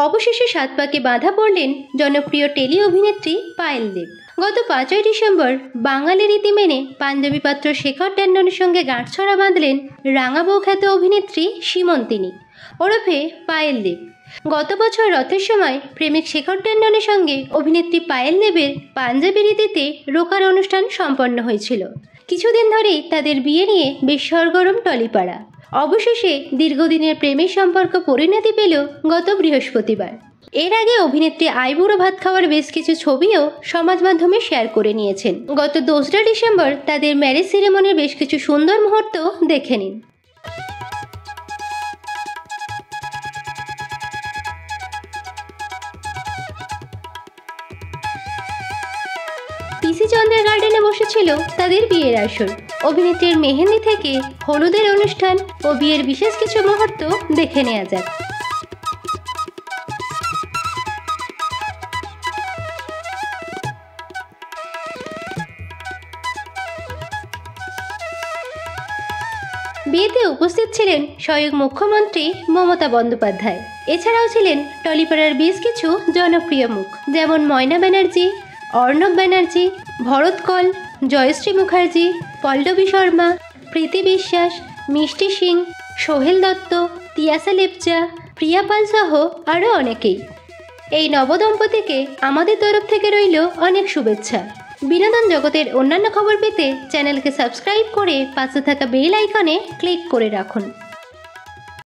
অবশেষে সাত পাকে বাঁধা পড়লেন জনপ্রিয় টেলি অভিনেত্রী পায়েল দেব। গত 5ই ডিসেম্বর বাঙালি রীতি মেনে পাঞ্জাবি পাত্র শেখর ট্যান্ডনের সঙ্গে গাঁটছড়া বাঁধলেন রাঙাবৌ খ্যাত অভিনেত্রী সীমন্তিনী ওরফে পায়েল দেব। গত বছর রথের সময় প্রেমিক শেখর ট্যান্ডনের সঙ্গে অভিনেত্রী পায়েল দেবের পাঞ্জাবি রীতিতে রোকার অনুষ্ঠান সম্পন্ন হয়েছিল। কিছুদিন ধরেই তাদের বিয়ে নিয়ে বেশ সরগরম টলিপাড়া। অবশেষে দীর্ঘদিনের প্রেমের সম্পর্ক পরিণতি পেল গত বৃহস্পতিবার। এর আগে অভিনেত্রী আইবুড়ো ভাত খাওয়ার বেশ কিছু ছবিও সমাজ মাধ্যমে শেয়ার করে নিয়েছেন। গত 2রা ডিসেম্বর তাদের ম্যারেজ সেরেমনির বেশ কিছু সুন্দর মুহূর্ত দেখে নিন। পিসি চন্দ্রের গার্ডেনে বসেছিল তাদের বিয়ের আসর। অভিনেত্রীর মেহেন্দি থেকে হলুদের অনুষ্ঠান ও বিয়ের বিশেষ কিছু মুহূর্ত দেখে নেওয়া যাক। বিয়েতে উপস্থিত ছিলেন স্বয়ং মুখ্যমন্ত্রী মমতা বন্দ্যোপাধ্যায়। এছাড়াও ছিলেন টলিপাড়ার বেশ কিছু জনপ্রিয় মুখ, যেমন ময়না ব্যানার্জি, অর্ণব ব্যানার্জি, ভরত কল, জয়শ্রী মুখার্জি, পল্লবী শর্মা, প্রীতি বিশ্বাস, মিষ্টি সিং, সোহেল দত্ত, তিয়াসা লেপচা, প্রিয়া পাল সহ আরও অনেকেই। এই নবদম্পতিকে আমাদের তরফ থেকে রইল অনেক শুভেচ্ছা। বিনোদন জগতের অন্যান্য খবর পেতে চ্যানেলকে সাবস্ক্রাইব করে পাশে থাকা বেল আইকনে ক্লিক করে রাখুন।